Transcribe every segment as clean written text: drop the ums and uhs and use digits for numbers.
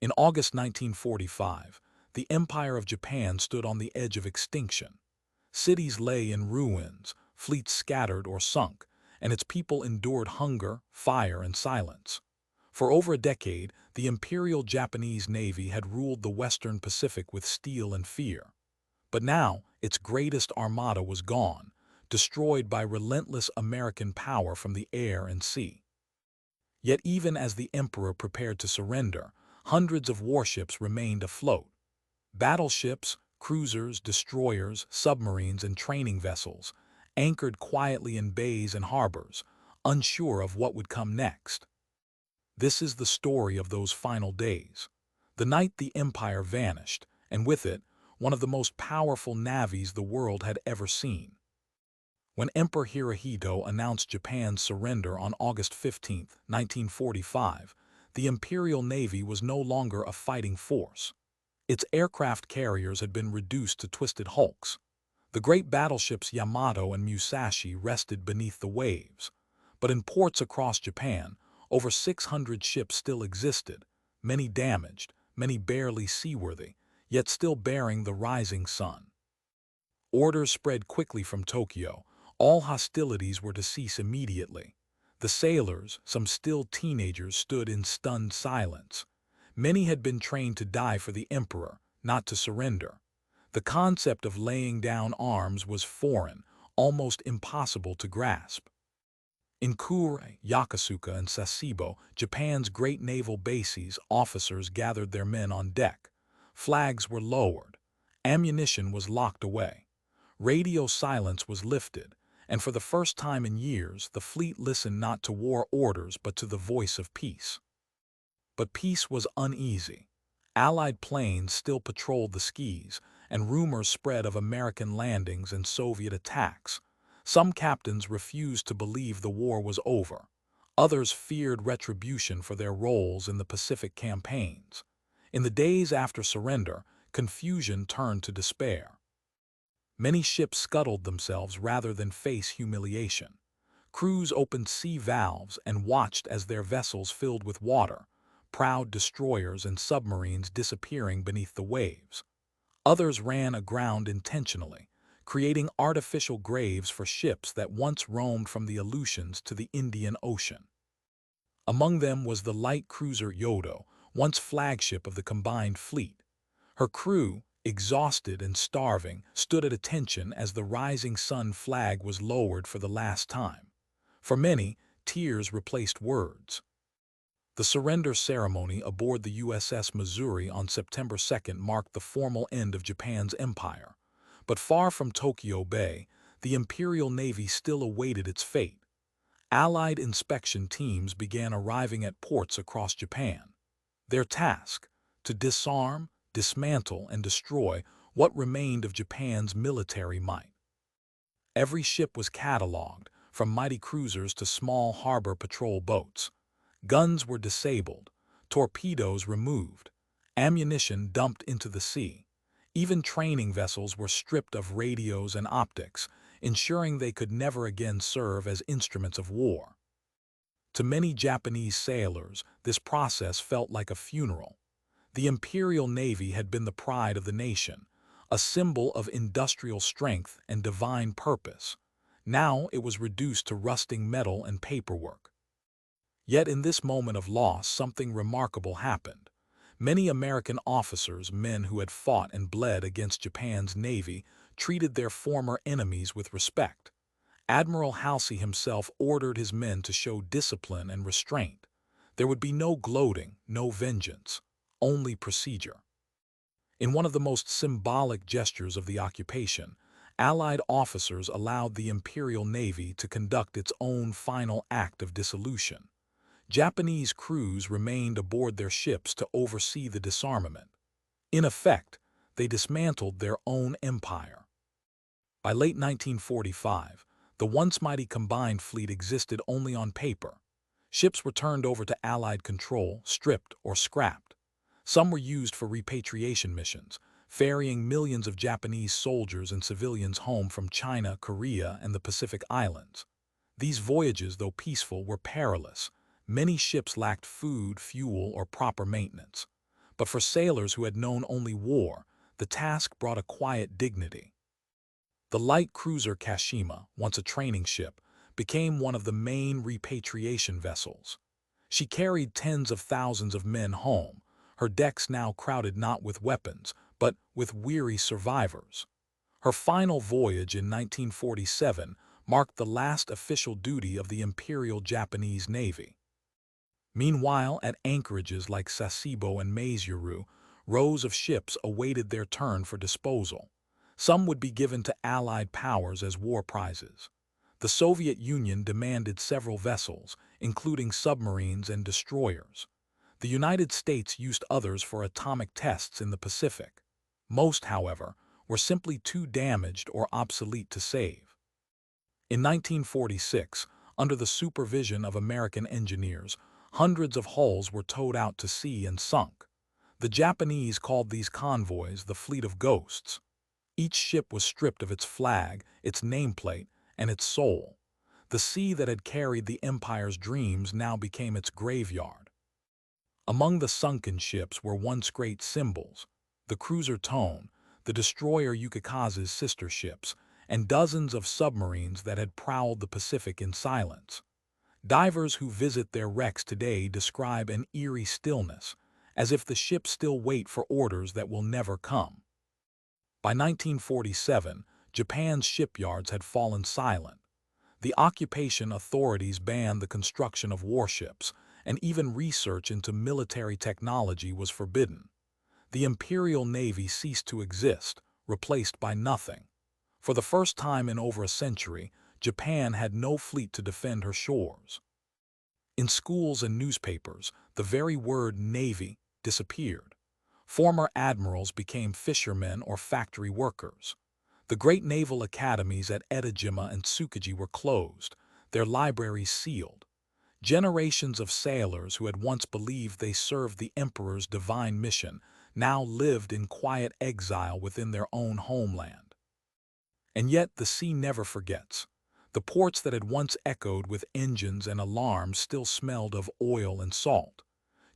In August 1945, the Empire of Japan stood on the edge of extinction. Cities lay in ruins, fleets scattered or sunk, and its people endured hunger, fire, and silence. For over a decade, the Imperial Japanese Navy had ruled the Western Pacific with steel and fear. But now, its greatest armada was gone, destroyed by relentless American power from the air and sea. Yet even as the Emperor prepared to surrender, hundreds of warships remained afloat. Battleships, cruisers, destroyers, submarines, and training vessels anchored quietly in bays and harbors, unsure of what would come next. This is the story of those final days. The night the Empire vanished, and with it, one of the most powerful navies the world had ever seen. When Emperor Hirohito announced Japan's surrender on August 15, 1945, the Imperial Navy was no longer a fighting force. Its aircraft carriers had been reduced to twisted hulks. The great battleships Yamato and Musashi rested beneath the waves. But in ports across Japan, over 600 ships still existed, many damaged, many barely seaworthy, yet still bearing the rising sun. Orders spread quickly from Tokyo. All hostilities were to cease immediately. The sailors, some still teenagers, stood in stunned silence. Many had been trained to die for the emperor, not to surrender. The concept of laying down arms was foreign, almost impossible to grasp. In Kure, Yokosuka, and Sasebo, Japan's great naval bases, officers gathered their men on deck. Flags were lowered. Ammunition was locked away. Radio silence was lifted, and for the first time in years, the fleet listened not to war orders but to the voice of peace. But peace was uneasy. Allied planes still patrolled the skies, and rumors spread of American landings and Soviet attacks. Some captains refused to believe the war was over. Others feared retribution for their roles in the Pacific campaigns. In the days after surrender, confusion turned to despair. Many ships scuttled themselves rather than face humiliation. Crews opened sea valves and watched as their vessels filled with water, proud destroyers and submarines disappearing beneath the waves. Others ran aground intentionally, creating artificial graves for ships that once roamed from the Aleutians to the Indian Ocean. Among them was the light cruiser Yodo, once flagship of the combined fleet. Her crew, exhausted and starving, stood at attention as the rising sun flag was lowered for the last time. For many, tears replaced words. The surrender ceremony aboard the USS Missouri on September 2 marked the formal end of Japan's empire. But far from Tokyo Bay, the Imperial Navy still awaited its fate. Allied inspection teams began arriving at ports across Japan. Their task: to disarm, dismantle, and destroy what remained of Japan's military might. Every ship was catalogued, from mighty cruisers to small harbor patrol boats. Guns were disabled, torpedoes removed, ammunition dumped into the sea. Even training vessels were stripped of radios and optics, ensuring they could never again serve as instruments of war. To many Japanese sailors, this process felt like a funeral. The Imperial Navy had been the pride of the nation, a symbol of industrial strength and divine purpose. Now it was reduced to rusting metal and paperwork. Yet in this moment of loss, something remarkable happened. Many American officers, men who had fought and bled against Japan's Navy, treated their former enemies with respect. Admiral Halsey himself ordered his men to show discipline and restraint. There would be no gloating, no vengeance, only procedure. In one of the most symbolic gestures of the occupation, Allied officers allowed the Imperial Navy to conduct its own final act of dissolution. Japanese crews remained aboard their ships to oversee the disarmament. In effect, they dismantled their own empire. By late 1945, the once mighty combined fleet existed only on paper. Ships were turned over to Allied control, stripped, or scrapped. Some were used for repatriation missions, ferrying millions of Japanese soldiers and civilians home from China, Korea, and the Pacific Islands. These voyages, though peaceful, were perilous. Many ships lacked food, fuel, or proper maintenance. But for sailors who had known only war, the task brought a quiet dignity. The light cruiser Kashima, once a training ship, became one of the main repatriation vessels. She carried tens of thousands of men home, her decks now crowded not with weapons, but with weary survivors. Her final voyage in 1947 marked the last official duty of the Imperial Japanese Navy. Meanwhile, at anchorages like Sasebo and Maizuru, rows of ships awaited their turn for disposal. Some would be given to Allied powers as war prizes. The Soviet Union demanded several vessels, including submarines and destroyers. The United States used others for atomic tests in the Pacific. Most, however, were simply too damaged or obsolete to save. In 1946, under the supervision of American engineers, hundreds of hulls were towed out to sea and sunk. The Japanese called these convoys the Fleet of Ghosts. Each ship was stripped of its flag, its nameplate, and its soul. The sea that had carried the Empire's dreams now became its graveyard. Among the sunken ships were once great symbols: the cruiser Tone, the destroyer Yukikaze's sister ships, and dozens of submarines that had prowled the Pacific in silence. Divers who visit their wrecks today describe an eerie stillness, as if the ships still wait for orders that will never come. By 1947, Japan's shipyards had fallen silent. The occupation authorities banned the construction of warships, and even research into military technology was forbidden. The Imperial Navy ceased to exist, replaced by nothing. For the first time in over a century, Japan had no fleet to defend her shores. In schools and newspapers, the very word Navy disappeared. Former admirals became fishermen or factory workers. The great naval academies at Etajima and Tsukuji were closed, their libraries sealed. Generations of sailors who had once believed they served the emperor's divine mission now lived in quiet exile within their own homeland. And yet the sea never forgets. The ports that had once echoed with engines and alarms still smelled of oil and salt.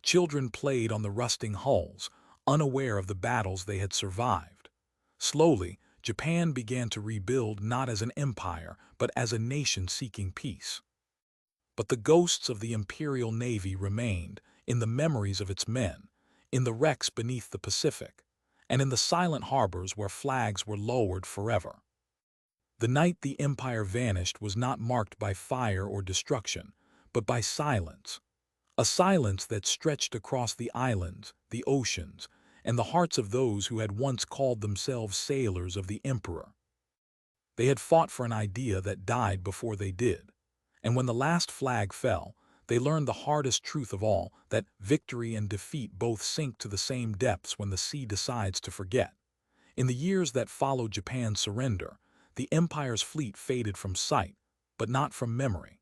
Children played on the rusting hulls, unaware of the battles they had survived. Slowly, Japan began to rebuild not as an empire, but as a nation seeking peace. But the ghosts of the Imperial Navy remained, in the memories of its men, in the wrecks beneath the Pacific, and in the silent harbors where flags were lowered forever. The night the empire vanished was not marked by fire or destruction, but by silence. A silence that stretched across the islands, the oceans, and the hearts of those who had once called themselves sailors of the emperor. They had fought for an idea that died before they did. And when the last flag fell, they learned the hardest truth of all, that victory and defeat both sink to the same depths when the sea decides to forget. In the years that followed Japan's surrender, the empire's fleet faded from sight, but not from memory.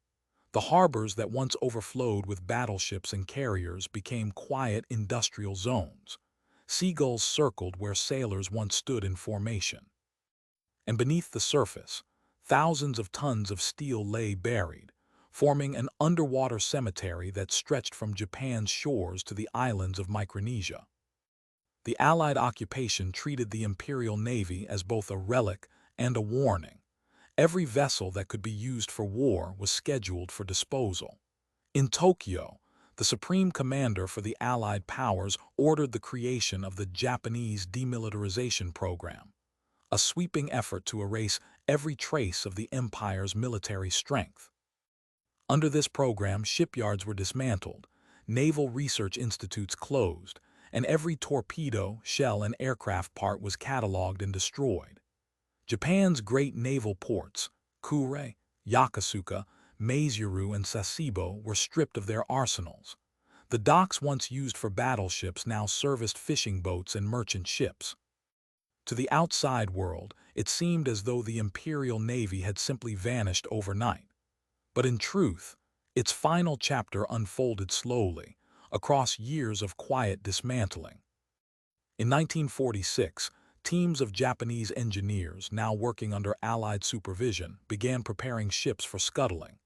The harbors that once overflowed with battleships and carriers became quiet industrial zones. Seagulls circled where sailors once stood in formation. And beneath the surface, thousands of tons of steel lay buried, forming an underwater cemetery that stretched from Japan's shores to the islands of Micronesia. The Allied occupation treated the Imperial Navy as both a relic and a warning. Every vessel that could be used for war was scheduled for disposal. In Tokyo, the Supreme Commander for the Allied powers ordered the creation of the Japanese Demilitarization Program, a sweeping effort to erase every trace of the empire's military strength. Under this program, shipyards were dismantled, naval research institutes closed, and every torpedo, shell, and aircraft part was catalogued and destroyed. Japan's great naval ports, Kure, Yokosuka, Maizuru, and Sasebo, were stripped of their arsenals. The docks once used for battleships now serviced fishing boats and merchant ships. To the outside world, it seemed as though the Imperial Navy had simply vanished overnight. But in truth, its final chapter unfolded slowly, across years of quiet dismantling. In 1946, teams of Japanese engineers, now working under Allied supervision, began preparing ships for scuttling.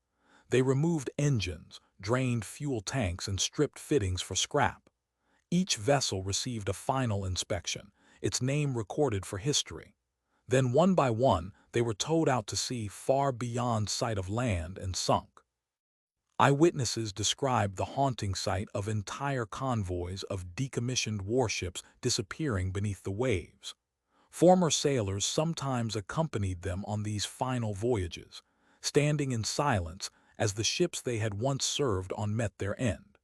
They removed engines, drained fuel tanks, and stripped fittings for scrap. Each vessel received a final inspection, its name recorded for history. Then one by one, they were towed out to sea far beyond sight of land and sunk. Eyewitnesses described the haunting sight of entire convoys of decommissioned warships disappearing beneath the waves. Former sailors sometimes accompanied them on these final voyages, standing in silence as the ships they had once served on met their end.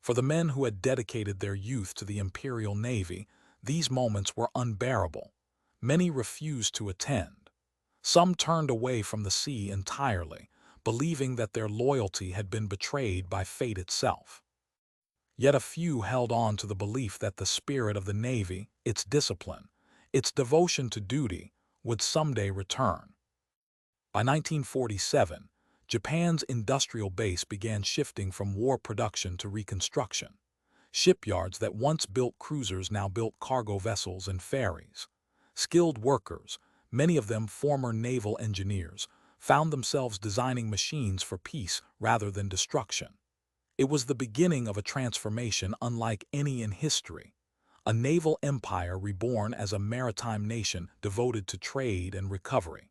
For the men who had dedicated their youth to the Imperial Navy, these moments were unbearable. Many refused to attend. Some turned away from the sea entirely, believing that their loyalty had been betrayed by fate itself. Yet a few held on to the belief that the spirit of the Navy, its discipline, its devotion to duty, would someday return. By 1947, Japan's industrial base began shifting from war production to reconstruction. Shipyards that once built cruisers now built cargo vessels and ferries. Skilled workers, many of them former naval engineers, found themselves designing machines for peace rather than destruction. It was the beginning of a transformation unlike any in history, a naval empire reborn as a maritime nation devoted to trade and recovery.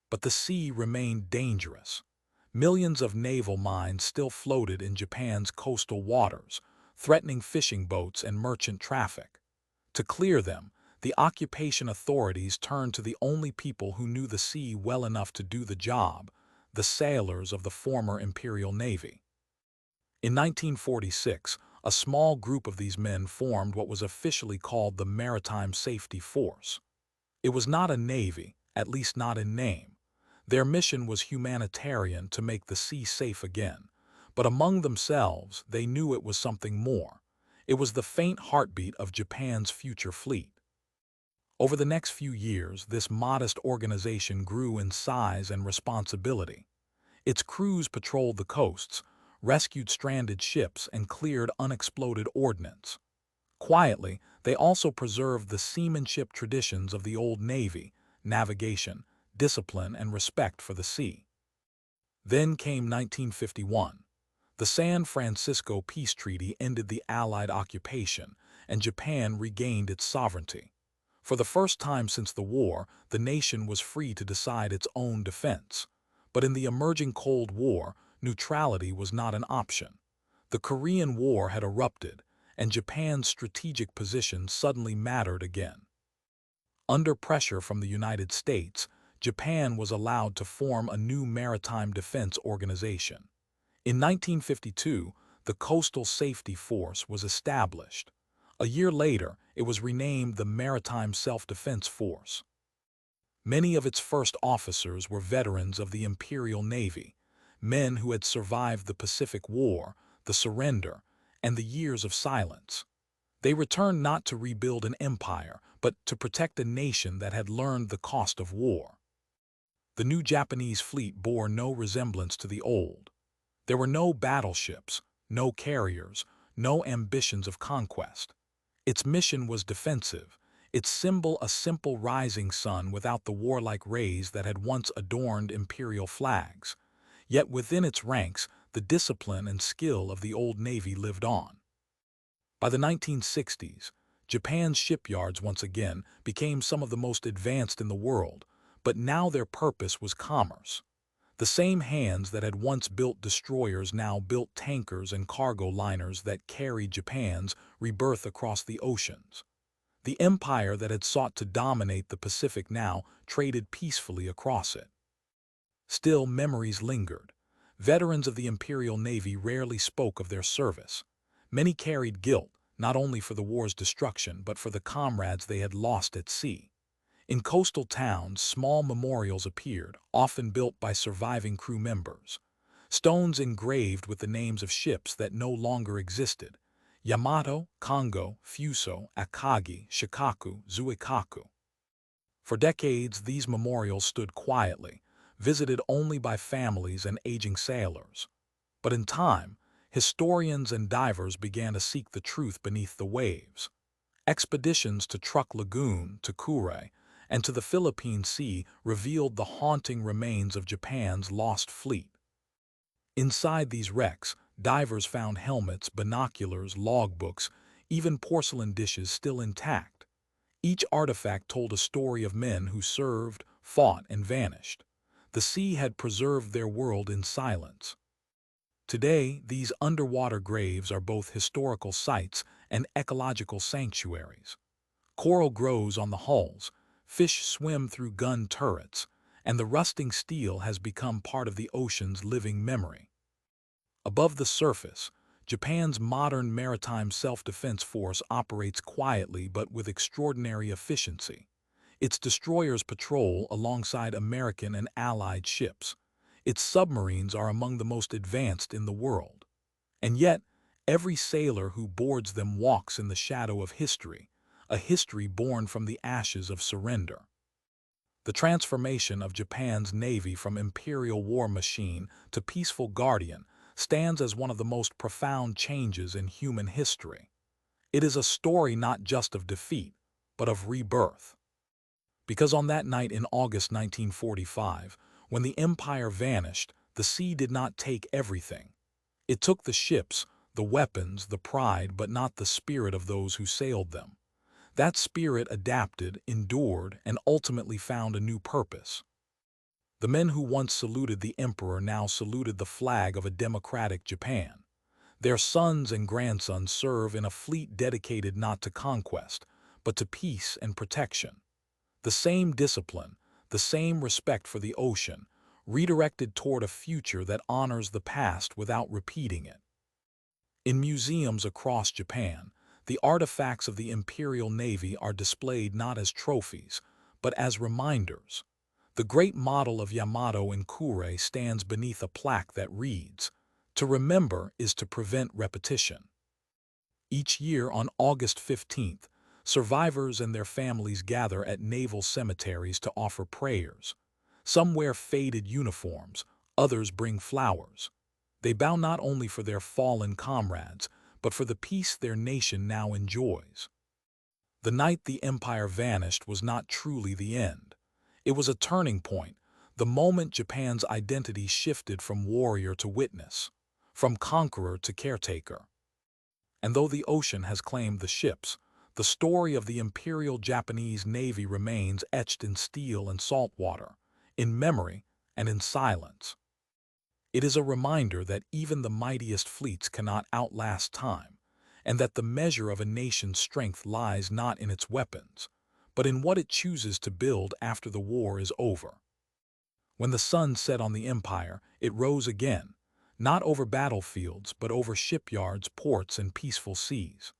But the sea remained dangerous. Millions of naval mines still floated in Japan's coastal waters, threatening fishing boats and merchant traffic. To clear them, the occupation authorities turned to the only people who knew the sea well enough to do the job, the sailors of the former Imperial Navy. In 1946, a small group of these men formed what was officially called the Maritime Safety Force. It was not a navy, at least not in name. Their mission was humanitarian to make the sea safe again, but among themselves they knew it was something more. It was the faint heartbeat of Japan's future fleet. Over the next few years, this modest organization grew in size and responsibility. Its crews patrolled the coasts, rescued stranded ships, and cleared unexploded ordnance. Quietly, they also preserved the seamanship traditions of the old Navy: navigation, discipline, and respect for the sea. Then came 1951. The San Francisco Peace Treaty ended the Allied occupation, and Japan regained its sovereignty. For the first time since the war, the nation was free to decide its own defense. But in the emerging Cold War, neutrality was not an option. The Korean War had erupted, and Japan's strategic position suddenly mattered again. Under pressure from the United States, Japan was allowed to form a new maritime defense organization. In 1952, the Coastal Safety Force was established. A year later, it was renamed the Maritime Self-Defense Force. Many of its first officers were veterans of the Imperial Navy, men who had survived the Pacific War, the surrender, and the years of silence. They returned not to rebuild an empire, but to protect a nation that had learned the cost of war. The new Japanese fleet bore no resemblance to the old. There were no battleships, no carriers, no ambitions of conquest. Its mission was defensive, its symbol a simple rising sun without the warlike rays that had once adorned imperial flags. Yet within its ranks, the discipline and skill of the old Navy lived on. By the 1960s, Japan's shipyards once again became some of the most advanced in the world, but now their purpose was commerce. The same hands that had once built destroyers now built tankers and cargo liners that carried Japan's rebirth across the oceans. The empire that had sought to dominate the Pacific now traded peacefully across it. Still, memories lingered. Veterans of the Imperial Navy rarely spoke of their service. Many carried guilt, not only for the war's destruction, but for the comrades they had lost at sea. In coastal towns, small memorials appeared, often built by surviving crew members. Stones engraved with the names of ships that no longer existed: Yamato, Kongo, Fuso, Akagi, Shikaku, Zuikaku. For decades, these memorials stood quietly, visited only by families and aging sailors. But in time, historians and divers began to seek the truth beneath the waves. Expeditions to Truk Lagoon, to Kure, and to the Philippine Sea revealed the haunting remains of Japan's lost fleet. Inside these wrecks, Divers found helmets, binoculars, logbooks, even porcelain dishes still intact. Each artifact told a story of men who served, fought, and vanished. The sea had preserved their world in silence. Today, these underwater graves are both historical sites and ecological sanctuaries. Coral grows on the hulls, fish swim through gun turrets, and the rusting steel has become part of the ocean's living memory. Above the surface, Japan's modern Maritime Self-Defense Force operates quietly but with extraordinary efficiency. Its destroyers patrol alongside American and Allied ships. Its submarines are among the most advanced in the world. And yet, every sailor who boards them walks in the shadow of history, a history born from the ashes of surrender. The transformation of Japan's navy from imperial war machine to peaceful guardian stands as one of the most profound changes in human history. It is a story not just of defeat, but of rebirth. Because on that night in August 1945, when the empire vanished, the sea did not take everything. It took the ships, the weapons, the pride, but not the spirit of those who sailed them. That spirit adapted, endured, and ultimately found a new purpose. The men who once saluted the emperor now saluted the flag of a democratic Japan. Their sons and grandsons serve in a fleet dedicated not to conquest, but to peace and protection. The same discipline, the same respect for the ocean, redirected toward a future that honors the past without repeating it. In museums across Japan, the artifacts of the Imperial Navy are displayed not as trophies, but as reminders. The great model of Yamato in Kure stands beneath a plaque that reads, "To remember is to prevent repetition." Each year on August 15th, survivors and their families gather at naval cemeteries to offer prayers. Some wear faded uniforms, others bring flowers. They bow not only for their fallen comrades, but for the peace their nation now enjoys. The night the empire vanished was not truly the end. It was a turning point, the moment Japan's identity shifted from warrior to witness, from conqueror to caretaker. And though the ocean has claimed the ships, the story of the Imperial Japanese Navy remains etched in steel and salt water, in memory and in silence. It is a reminder that even the mightiest fleets cannot outlast time, and that the measure of a nation's strength lies not in its weapons, but in what it chooses to build after the war is over. When the sun set on the empire, it rose again, not over battlefields, but over shipyards, ports, and peaceful seas.